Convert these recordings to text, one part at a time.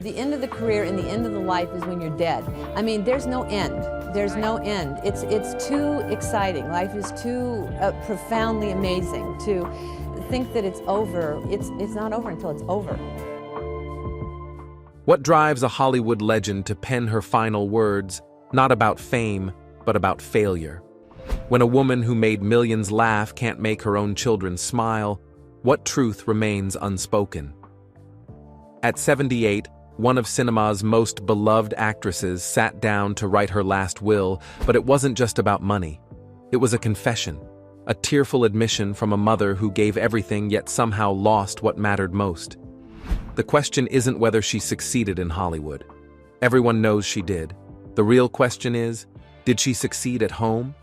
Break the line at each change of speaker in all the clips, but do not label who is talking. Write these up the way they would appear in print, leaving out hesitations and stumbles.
The end of the career and the end of the life is when you're dead. I mean, there's no end. There's no end. It's too exciting. Life is too profoundly amazing to think that it's over. It's not over until it's over.
What drives a Hollywood legend to pen her final words, not about fame, but about failure? When a woman who made millions laugh can't make her own children smile, what truth remains unspoken? At 78, one of cinema's most beloved actresses sat down to write her last will, but it wasn't just about money. It was a confession, a tearful admission from a mother who gave everything yet somehow lost what mattered most. The question isn't whether she succeeded in Hollywood. Everyone knows she did. The real question is, did she succeed at home?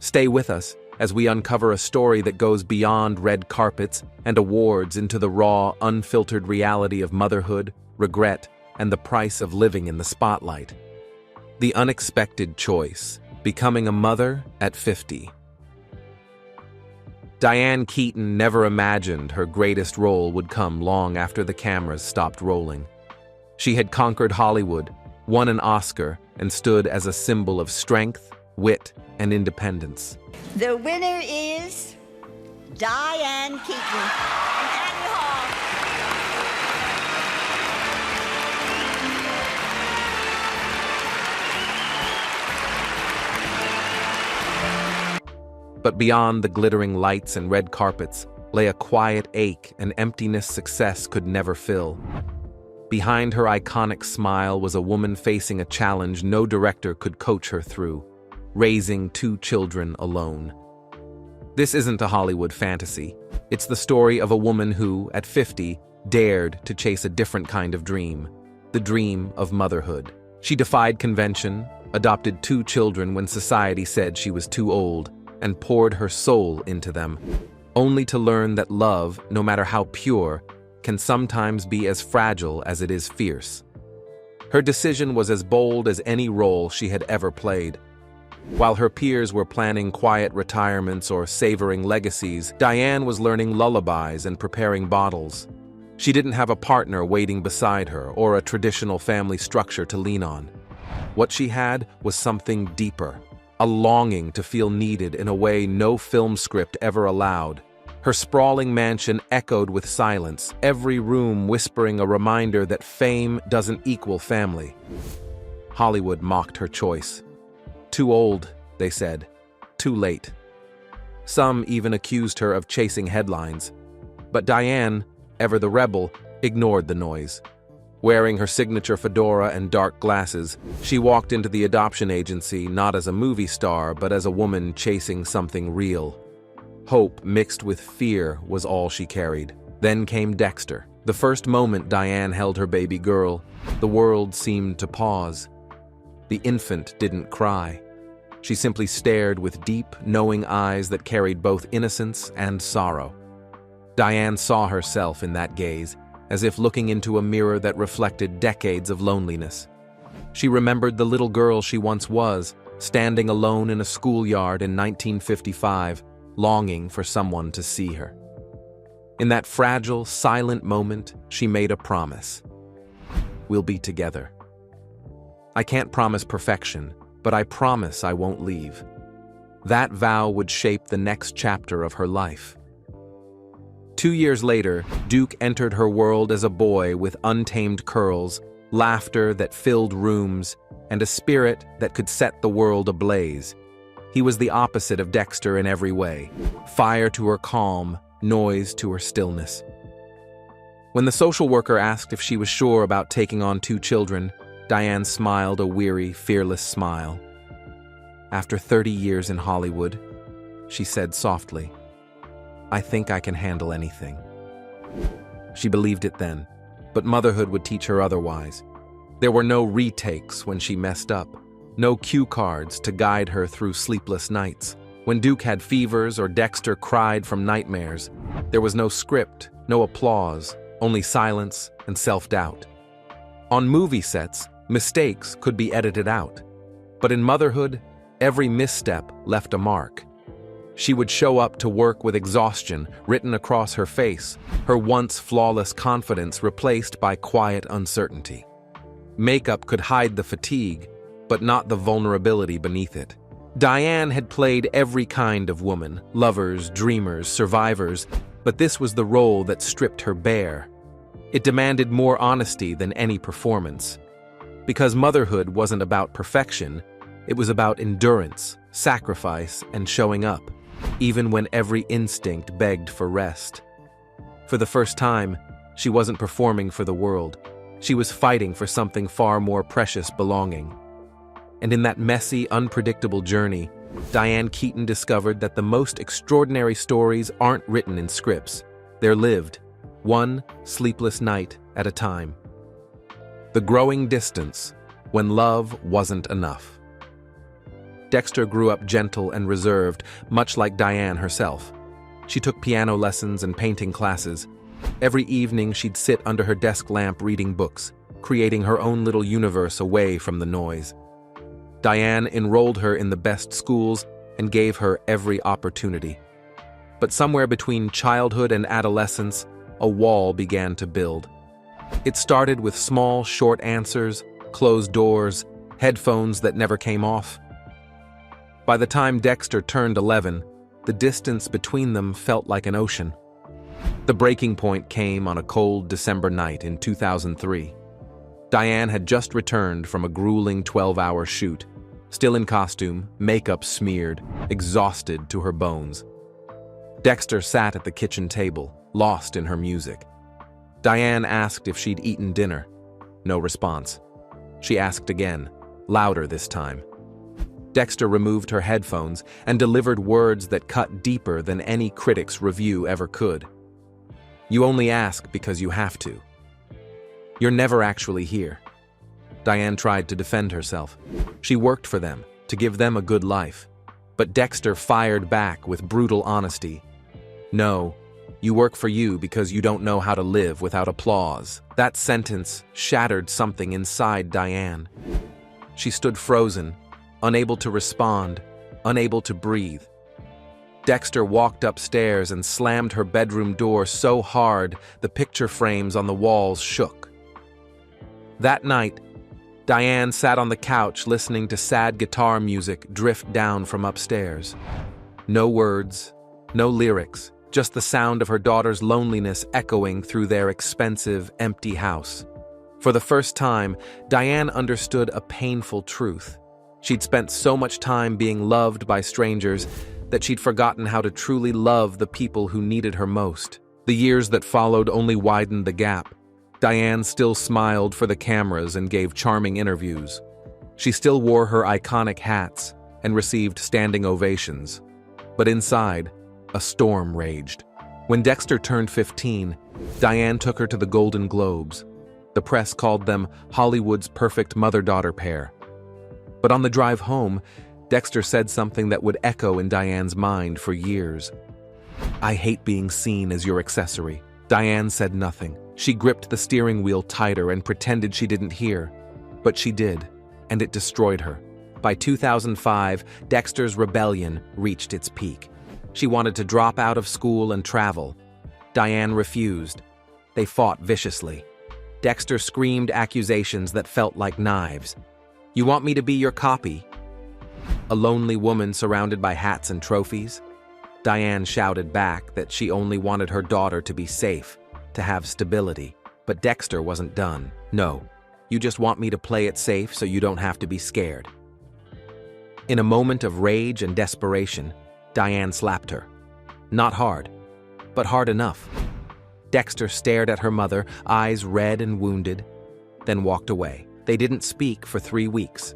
Stay with us as we uncover a story that goes beyond red carpets and awards into the raw, unfiltered reality of motherhood, regret, and the price of living in the spotlight. The unexpected choice, becoming a mother at 50. Diane Keaton never imagined her greatest role would come long after the cameras stopped rolling. She had conquered Hollywood, won an Oscar, and stood as a symbol of strength, wit, and independence.
The winner is Diane Keaton and Annie Hall.
But beyond the glittering lights and red carpets lay a quiet ache and emptiness success could never fill. Behind her iconic smile was a woman facing a challenge no director could coach her through: raising 2 children alone. This isn't a Hollywood fantasy. It's the story of a woman who, at 50, dared to chase a different kind of dream, the dream of motherhood. She defied convention, adopted 2 children when society said she was too old, and poured her soul into them, only to learn that love, no matter how pure, can sometimes be as fragile as it is fierce. Her decision was as bold as any role she had ever played. While her peers were planning quiet retirements or savoring legacies, Diane was learning lullabies and preparing bottles. She didn't have a partner waiting beside her or a traditional family structure to lean on. What she had was something deeper, a longing to feel needed in a way no film script ever allowed. Her sprawling mansion echoed with silence, every room whispering a reminder that fame doesn't equal family. Hollywood mocked her choice. Too old, they said. Too late. Some even accused her of chasing headlines. But Diane, ever the rebel, ignored the noise. Wearing her signature fedora and dark glasses, she walked into the adoption agency not as a movie star, but as a woman chasing something real. Hope mixed with fear was all she carried. Then came Dexter. The first moment Diane held her baby girl, the world seemed to pause. The infant didn't cry. She simply stared with deep, knowing eyes that carried both innocence and sorrow. Diane saw herself in that gaze, as if looking into a mirror that reflected decades of loneliness. She remembered the little girl she once was, standing alone in a schoolyard in 1955, longing for someone to see her. In that fragile, silent moment, she made a promise. We'll be together. I can't promise perfection, but I promise I won't leave. That vow would shape the next chapter of her life. 2 years later, Duke entered her world as a boy with untamed curls, laughter that filled rooms, and a spirit that could set the world ablaze. He was the opposite of Dexter in every way: fire to her calm, noise to her stillness. When the social worker asked if she was sure about taking on 2 children, Diane smiled a weary, fearless smile. After 30 years in Hollywood, she said softly, "I think I can handle anything." She believed it then, but motherhood would teach her otherwise. There were no retakes when she messed up, no cue cards to guide her through sleepless nights. When Duke had fevers or Dexter cried from nightmares, there was no script, no applause, only silence and self-doubt. On movie sets, mistakes could be edited out. But in motherhood, every misstep left a mark. She would show up to work with exhaustion written across her face, her once flawless confidence replaced by quiet uncertainty. Makeup could hide the fatigue, but not the vulnerability beneath it. Diane had played every kind of woman, lovers, dreamers, survivors, but this was the role that stripped her bare. It demanded more honesty than any performance. Because motherhood wasn't about perfection, it was about endurance, sacrifice, and showing up, even when every instinct begged for rest. For the first time, she wasn't performing for the world. She was fighting for something far more precious: belonging. And in that messy, unpredictable journey, Diane Keaton discovered that the most extraordinary stories aren't written in scripts. They're lived, one sleepless night at a time. The growing distance, when love wasn't enough. Dexter grew up gentle and reserved, much like Diane herself. She took piano lessons and painting classes. Every evening she'd sit under her desk lamp reading books, creating her own little universe away from the noise. Diane enrolled her in the best schools and gave her every opportunity. But somewhere between childhood and adolescence, a wall began to build. It started with small, short answers, closed doors, headphones that never came off. By the time Dexter turned 11, the distance between them felt like an ocean. The breaking point came on a cold December night in 2003. Diane had just returned from a grueling 12-hour shoot, still in costume, makeup smeared, exhausted to her bones. Dexter sat at the kitchen table, lost in her music. Diane asked if she'd eaten dinner. No response. She asked again, louder this time. Dexter removed her headphones and delivered words that cut deeper than any critic's review ever could. You only ask because you have to. You're never actually here. Diane tried to defend herself. She worked for them, to give them a good life. But Dexter fired back with brutal honesty. No, you work for you because you don't know how to live without applause. That sentence shattered something inside Diane. She stood frozen, unable to respond, unable to breathe. Dexter walked upstairs and slammed her bedroom door so hard the picture frames on the walls shook. That night, Diane sat on the couch listening to sad guitar music drift down from upstairs. No words, no lyrics, just the sound of her daughter's loneliness echoing through their expensive, empty house. For the first time, Diane understood a painful truth. She'd spent so much time being loved by strangers that she'd forgotten how to truly love the people who needed her most. The years that followed only widened the gap. Diane still smiled for the cameras and gave charming interviews. She still wore her iconic hats and received standing ovations. But inside, a storm raged. When Dexter turned 15, Diane took her to the Golden Globes. The press called them Hollywood's perfect mother-daughter pair. But on the drive home, Dexter said something that would echo in Diane's mind for years. "I hate being seen as your accessory." Diane said nothing. She gripped the steering wheel tighter and pretended she didn't hear. But she did, and it destroyed her. By 2005, Dexter's rebellion reached its peak. She wanted to drop out of school and travel. Diane refused. They fought viciously. Dexter screamed accusations that felt like knives. "You want me to be your copy?" A lonely woman surrounded by hats and trophies? Diane shouted back that she only wanted her daughter to be safe, to have stability. But Dexter wasn't done. "No, you just want me to play it safe so you don't have to be scared." In a moment of rage and desperation, Diane slapped her. Not hard, but hard enough. Dexter stared at her mother, eyes red and wounded, then walked away. They didn't speak for 3 weeks.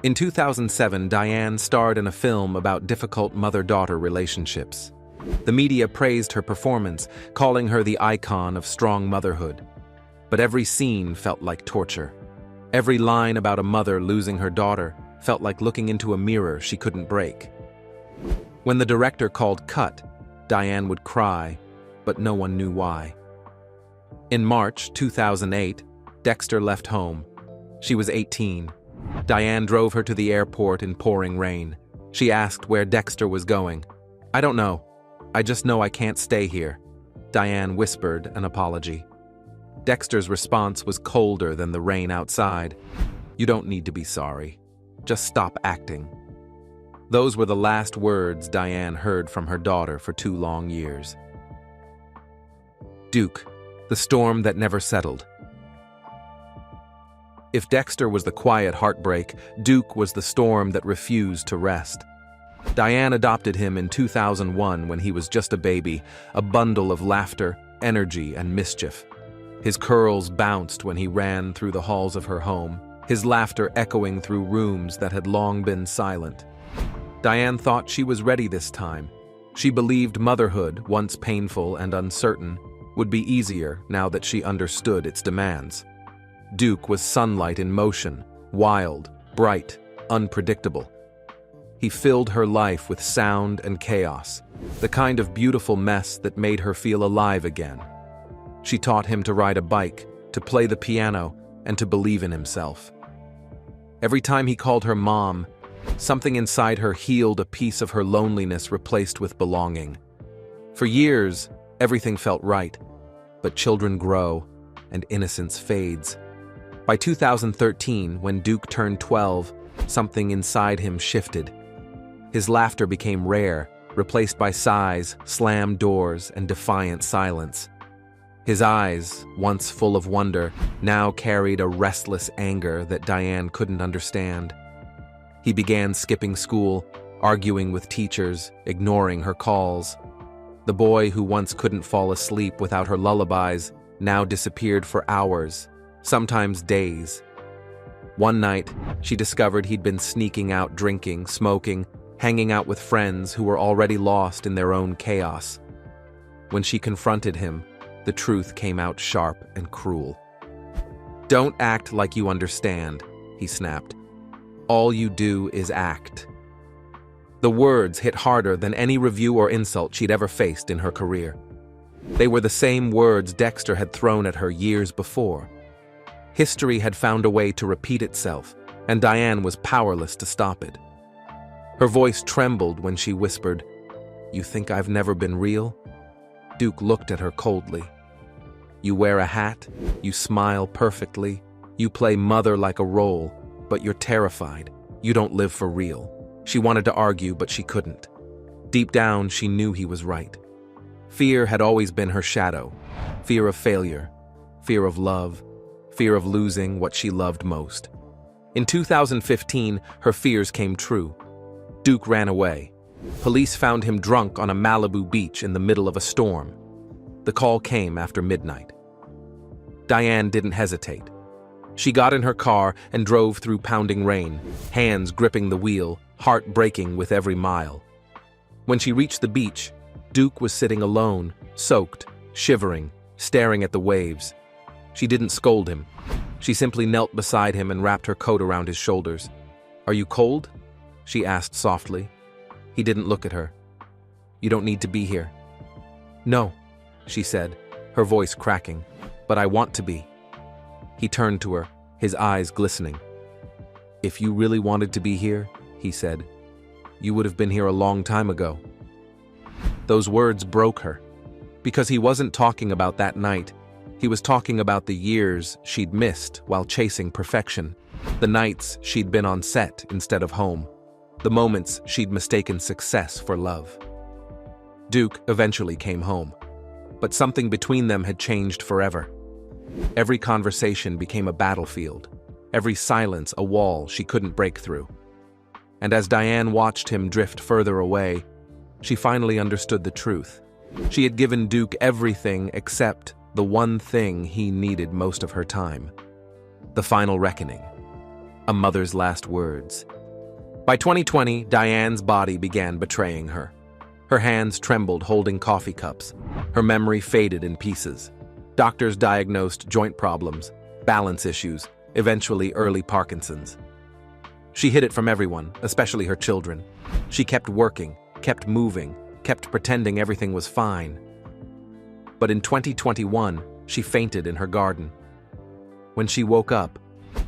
In 2007, Diane starred in a film about difficult mother-daughter relationships. The media praised her performance, calling her the icon of strong motherhood. But every scene felt like torture. Every line about a mother losing her daughter felt like looking into a mirror she couldn't break. When the director called cut, Diane would cry, but no one knew why. In March 2008, Dexter left home. She was 18. Diane drove her to the airport in pouring rain. She asked where Dexter was going. "I don't know. I just know I can't stay here." Diane whispered an apology. Dexter's response was colder than the rain outside. "You don't need to be sorry. Just stop acting." Those were the last words Diane heard from her daughter for 2 long years. Duke, the storm that never settled. If Dexter was the quiet heartbreak, Duke was the storm that refused to rest. Diane adopted him in 2001 when he was just a baby, a bundle of laughter, energy, and mischief. His curls bounced when he ran through the halls of her home, his laughter echoing through rooms that had long been silent. Diane thought she was ready this time. She believed motherhood, once painful and uncertain, would be easier now that she understood its demands. Duke was sunlight in motion, wild, bright, unpredictable. He filled her life with sound and chaos, the kind of beautiful mess that made her feel alive again. She taught him to ride a bike, to play the piano, and to believe in himself. Every time he called her mom, something inside her healed a piece of her loneliness replaced with belonging. For years, everything felt right, but children grow, and innocence fades. By 2013, when Duke turned 12, something inside him shifted. His laughter became rare, replaced by sighs, slammed doors, and defiant silence. His eyes, once full of wonder, now carried a restless anger that Diane couldn't understand. He began skipping school, arguing with teachers, ignoring her calls. The boy who once couldn't fall asleep without her lullabies now disappeared for hours, sometimes days. One night, she discovered he'd been sneaking out drinking, smoking, hanging out with friends who were already lost in their own chaos. When she confronted him, the truth came out sharp and cruel. "Don't act like you understand," he snapped. "All you do is act." The words hit harder than any review or insult she'd ever faced in her career. They were the same words Dexter had thrown at her years before. History had found a way to repeat itself, and Diane was powerless to stop it. Her voice trembled when she whispered, "You think I've never been real?" Duke looked at her coldly. "You wear a hat, you smile perfectly, you play mother like a role, but you're terrified. You don't live for real." She wanted to argue, but she couldn't. Deep down, she knew he was right. Fear had always been her shadow. Fear of failure, fear of love, fear of losing what she loved most. In 2015, her fears came true. Duke ran away. Police found him drunk on a Malibu beach in the middle of a storm. The call came after midnight. Diane didn't hesitate. She got in her car and drove through pounding rain, hands gripping the wheel, heart breaking with every mile. When she reached the beach, Duke was sitting alone, soaked, shivering, staring at the waves. She didn't scold him. She simply knelt beside him and wrapped her coat around his shoulders. "Are you cold?" she asked softly. He didn't look at her. "You don't need to be here." "No," she said, her voice cracking, "but I want to be." He turned to her, his eyes glistening. "If you really wanted to be here," he said, "you would have been here a long time ago." Those words broke her, because he wasn't talking about that night. He was talking about the years she'd missed while chasing perfection, the nights she'd been on set instead of home, the moments she'd mistaken success for love. Duke eventually came home, but something between them had changed forever. Every conversation became a battlefield, every silence a wall she couldn't break through. And as Diane watched him drift further away, she finally understood the truth. She had given Duke everything except the one thing he needed most of her time. The final reckoning. A mother's last words. By 2020, Diane's body began betraying her. Her hands trembled holding coffee cups. Her memory faded in pieces. Doctors diagnosed joint problems, balance issues, eventually early Parkinson's. She hid it from everyone, especially her children. She kept working, kept moving, kept pretending everything was fine. But in 2021, she fainted in her garden. When she woke up,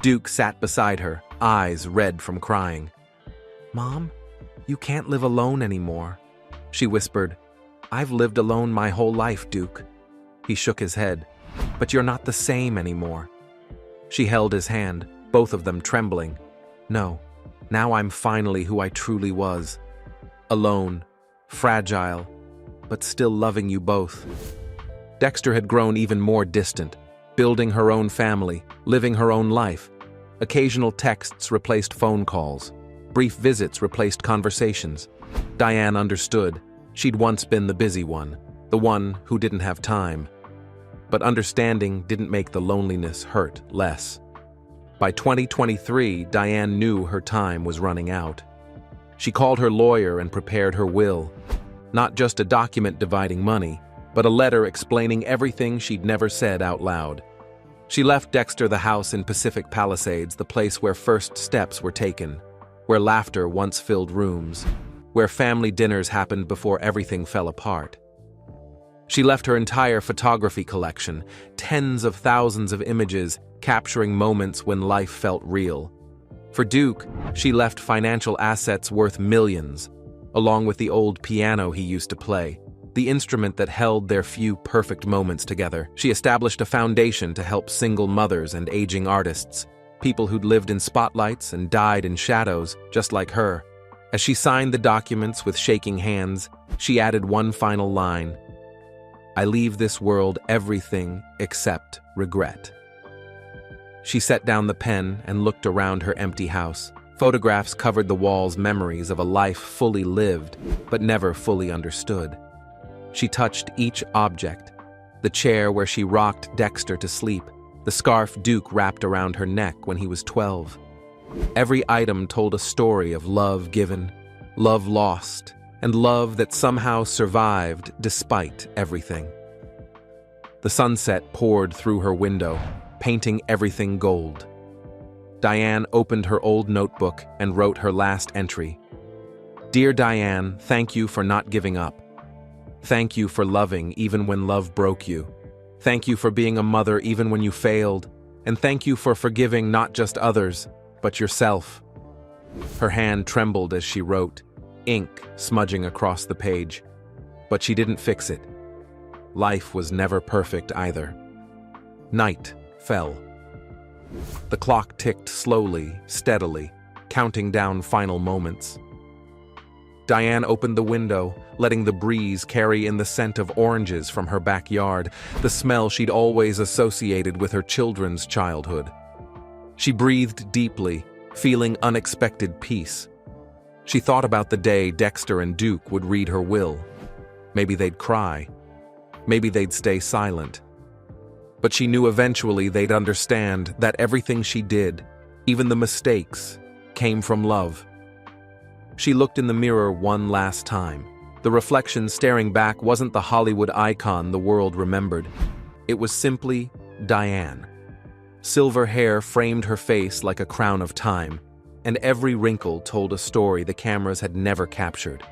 Duke sat beside her, eyes red from crying. "Mom?" "You can't live alone anymore." She whispered, "I've lived alone my whole life, Duke." He shook his head. "But you're not the same anymore." She held his hand, both of them trembling. "No, now I'm finally who I truly was. Alone, fragile, but still loving you both." Dexter had grown even more distant, building her own family, living her own life. Occasional texts replaced phone calls. Brief visits replaced conversations. Diane understood. She'd once been the busy one, the one who didn't have time. But understanding didn't make the loneliness hurt less. By 2023, Diane knew her time was running out. She called her lawyer and prepared her will. Not just a document dividing money, but a letter explaining everything she'd never said out loud. She left Dexter the house in Pacific Palisades, the place where first steps were taken, where laughter once filled rooms, where family dinners happened before everything fell apart. She left her entire photography collection, tens of thousands of images capturing moments when life felt real. For Duke, she left financial assets worth millions, along with the old piano he used to play, the instrument that held their few perfect moments together. She established a foundation to help single mothers and aging artists, people who'd lived in spotlights and died in shadows, just like her. As she signed the documents with shaking hands, she added one final line: "I leave this world everything except regret." She set down the pen and looked around her empty house. Photographs covered the walls, memories of a life fully lived, but never fully understood. She touched each object: the chair where she rocked Dexter to sleep, the scarf Duke wrapped around her neck when he was 12. Every item told a story of love given, love lost, and love that somehow survived despite everything. The sunset poured through her window, painting everything gold. Diane opened her old notebook and wrote her last entry. "Dear Diane, thank you for not giving up. Thank you for loving even when love broke you. Thank you for being a mother even when you failed. And thank you for forgiving not just others, but yourself." Her hand trembled as she wrote, ink smudging across the page. But she didn't fix it. Life was never perfect either. Night fell. The clock ticked slowly, steadily, counting down final moments. Diane opened the window, letting the breeze carry in the scent of oranges from her backyard, the smell she'd always associated with her children's childhood. She breathed deeply, feeling unexpected peace. She thought about the day Dexter and Duke would read her will. Maybe they'd cry. Maybe they'd stay silent. But she knew eventually they'd understand that everything she did, even the mistakes, came from love. She looked in the mirror one last time. The reflection staring back wasn't the Hollywood icon the world remembered. It was simply Diane. Silver hair framed her face like a crown of time, and every wrinkle told a story the cameras had never captured.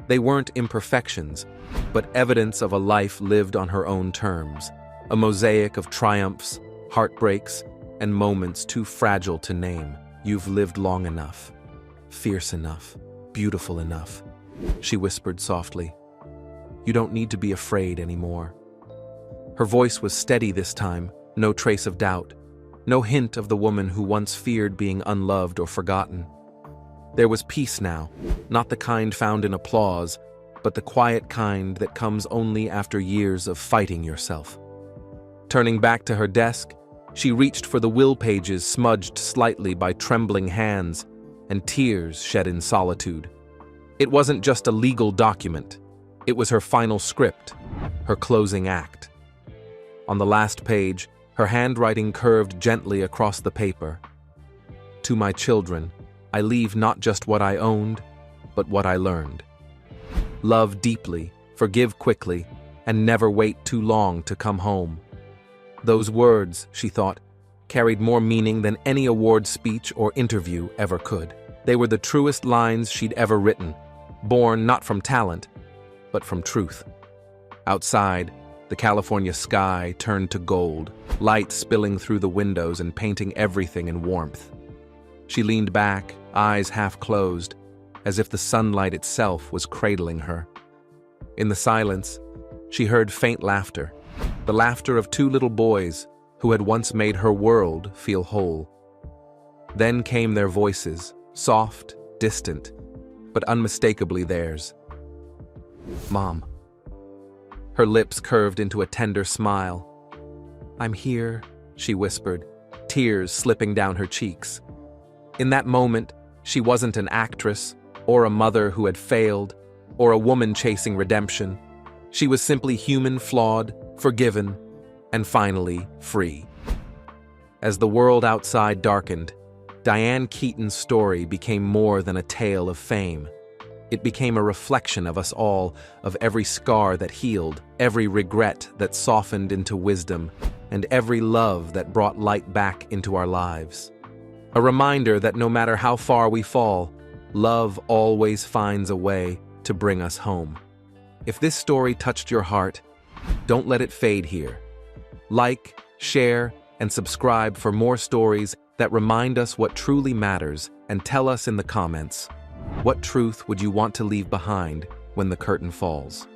They weren't imperfections, but evidence of a life lived on her own terms, a mosaic of triumphs, heartbreaks, and moments too fragile to name. "You've lived long enough, fierce enough, beautiful enough," she whispered softly. "You don't need to be afraid anymore." Her voice was steady this time, no trace of doubt, no hint of the woman who once feared being unloved or forgotten. There was peace now, not the kind found in applause, but the quiet kind that comes only after years of fighting yourself. Turning back to her desk, she reached for the will pages smudged slightly by trembling hands and tears shed in solitude. It wasn't just a legal document. It was her final script, her closing act. On the last page, her handwriting curved gently across the paper. "To my children, I leave not just what I owned, but what I learned. Love deeply, forgive quickly, and never wait too long to come home." Those words, she thought, carried more meaning than any award speech or interview ever could. They were the truest lines she'd ever written, born not from talent, but from truth. Outside, the California sky turned to gold, light spilling through the windows and painting everything in warmth. She leaned back, eyes half closed, as if the sunlight itself was cradling her. In the silence, she heard faint laughter, the laughter of two little boys who had once made her world feel whole. Then came their voices, soft, distant, but unmistakably theirs. "Mom." Her lips curved into a tender smile. "I'm here," she whispered, tears slipping down her cheeks. In that moment, she wasn't an actress, or a mother who had failed, or a woman chasing redemption. She was simply human, flawed, forgiven, and finally free. As the world outside darkened, Diane Keaton's story became more than a tale of fame. It became a reflection of us all, of every scar that healed, every regret that softened into wisdom, and every love that brought light back into our lives. A reminder that no matter how far we fall, love always finds a way to bring us home. If this story touched your heart, don't let it fade here. Like, share, and subscribe for more stories that remind us what truly matters, and tell us in the comments, what truth would you want to leave behind when the curtain falls?